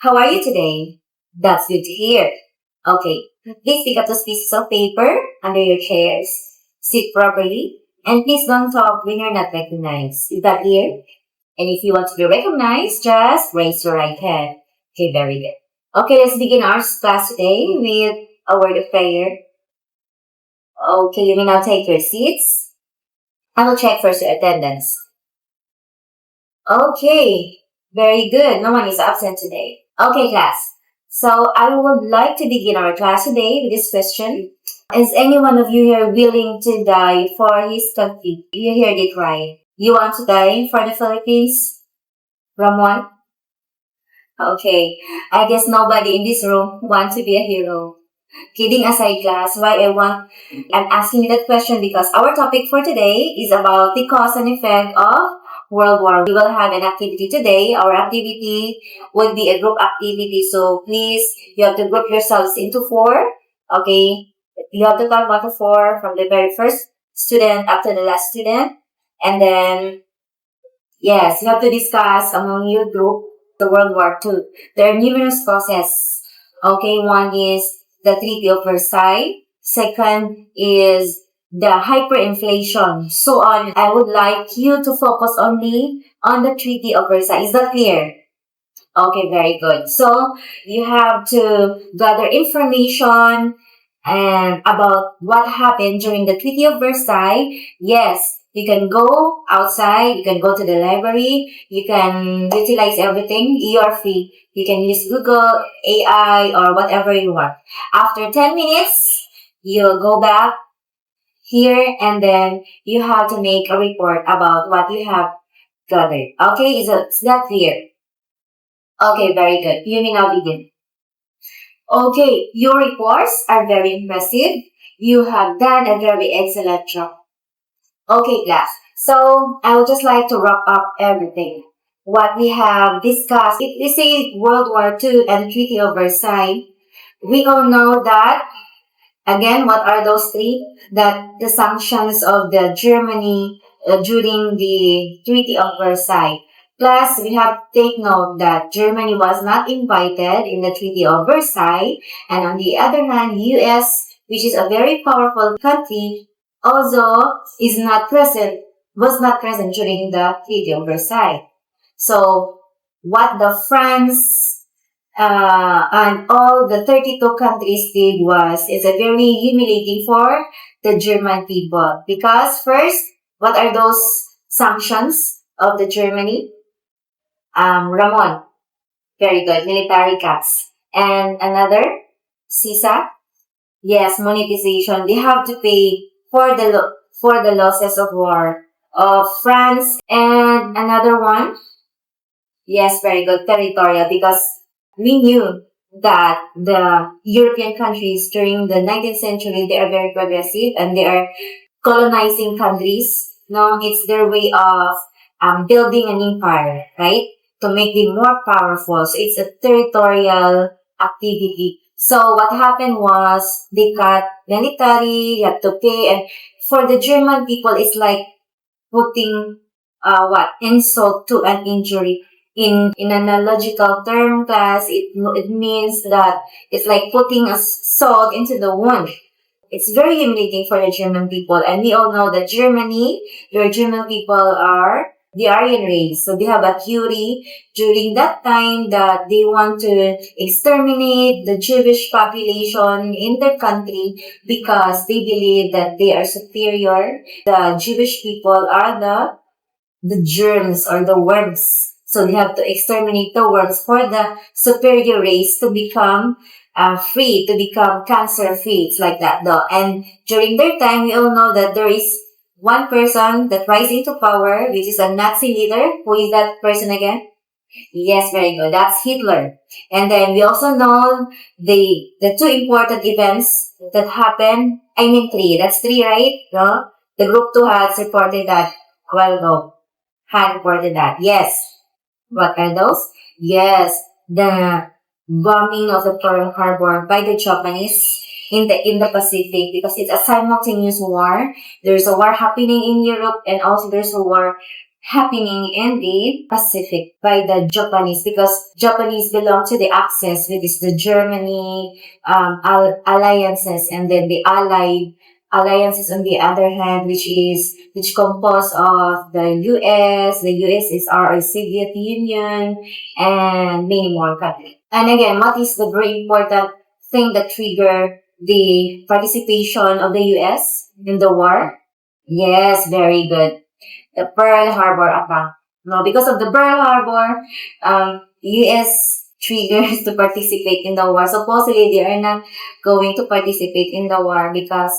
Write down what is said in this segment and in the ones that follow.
How are you today? That's good to hear. Okay, please pick up those pieces of paper under your chairs. Sit properly, and please don't talk when you're not recognized. Is that clear? And if you want to be recognized, just raise your right hand. Okay, very good. Okay, let's begin our class today with a word of prayer. Okay, you may now take your seats. I will check first your attendance. Okay, very good. No one is absent today. Okay, class. So I would like to begin our class today with this question. Is any one of you here willing to die for his country? You heard it right. You want to die for the Philippines? Ramon? Okay. I guess nobody in this room wants to be a hero. Kidding aside, class, I'm asking you that question because our topic for today is about the cause and effect of World War. We will have an activity today. Our activity would be a group activity. So please, you have to group yourselves into four. Okay. You have to count 1 to 4 from the very first student up to the last student. And then, yes, you have to discuss among your group the World War II. There are numerous causes. Okay, one is the Treaty of Versailles. Second is the hyperinflation. So on, I would like you to focus only on the Treaty of Versailles. Is that clear? Okay, very good. So you have to gather information and about what happened during the Treaty of Versailles. Yes, you can go outside, you can go to the library, you can utilize everything. You are free. You can use Google, AI, or whatever you want. After 10 minutes, you'll go back here and then you have to make a report about what you have gathered. Okay, is that clear? Okay, very good. You may now begin. Okay, your reports are very impressive. You have done a very excellent job. Okay, class. So, I would just like to wrap up everything. What we have discussed, if we say World War II and Treaty of Versailles, we all know that, again, what are those three? That the sanctions of the Germany during the Treaty of Versailles. Plus, we have to take note that Germany was not invited in the Treaty of Versailles, and on the other hand, US, which is a very powerful country, also was not present during the Treaty of Versailles. So, what the France and all the 32 countries did is a very humiliating for the German people. Because first, what are those sanctions of the Germany? Ramon. Very good. Military cuts. And another, CISA. Yes, monetization. They have to pay for the losses of war of France. And another one, yes, very good. Territorial, because we knew that the European countries during the 19th century, they are very progressive and they are colonizing countries. No, it's their way of building an empire, right? To make them more powerful. So it's a territorial activity. So what happened was they cut military, you have to pay, and for the German people, it's like putting insult to an injury. In an analogical term, class, it means that it's like putting a salt into the wound. It's very humiliating for the German people, and we all know that the German people are the Aryan race. So they have a theory during that time that they want to exterminate the Jewish population in their country because they believe that they are superior. The Jewish people are the germs or the worms. So they have to exterminate the worms for the superior race to become free, to become cancer-free. It's like that though. And during their time, we all know that there is one person that rises to power, which is a Nazi leader. Who is that person again? Yes, very good. That's Hitler. And then we also know the two important events that happened. I mean three. That's three, right? No? The group 2 has reported that a while ago. Had reported that. Yes. What are those? Yes. The bombing of the Pearl Harbor by the Japanese in the Pacific, because it's a simultaneous war. There's a war happening in Europe and also there's a war happening in the Pacific by the Japanese, because Japanese belong to the Axis, which is the Germany alliances, and then the Allied alliances on the other hand, which composed of the US. The US is our Soviet Union, and many more countries. And again, what is the very important thing that trigger the participation of the US in the war? Yes, very good. The Pearl Harbor attack. No, because of the Pearl Harbor, US triggers to participate in the war. Supposedly, they are not going to participate in the war because,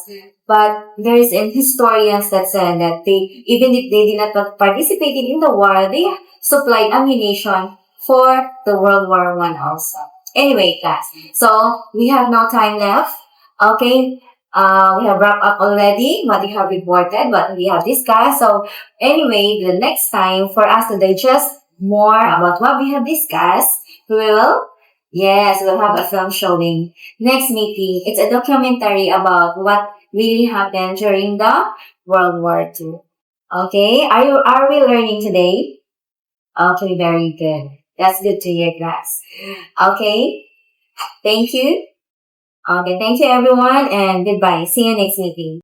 but there is historians that said that they, even if they did not participate in the war, they supplied ammunition for the World War One also. Anyway, guys, so we have no time left. Okay, we have wrapped up already what we have reported, what we have discussed. So anyway, the next time for us to digest more about what we have discussed, we will, yes, we'll have a film showing. Next meeting, it's a documentary about what really happened during the World War II. Okay, are we learning today? Okay, very good. That's good to hear, class. Okay, thank you. Okay, thank you everyone and goodbye. See you next meeting.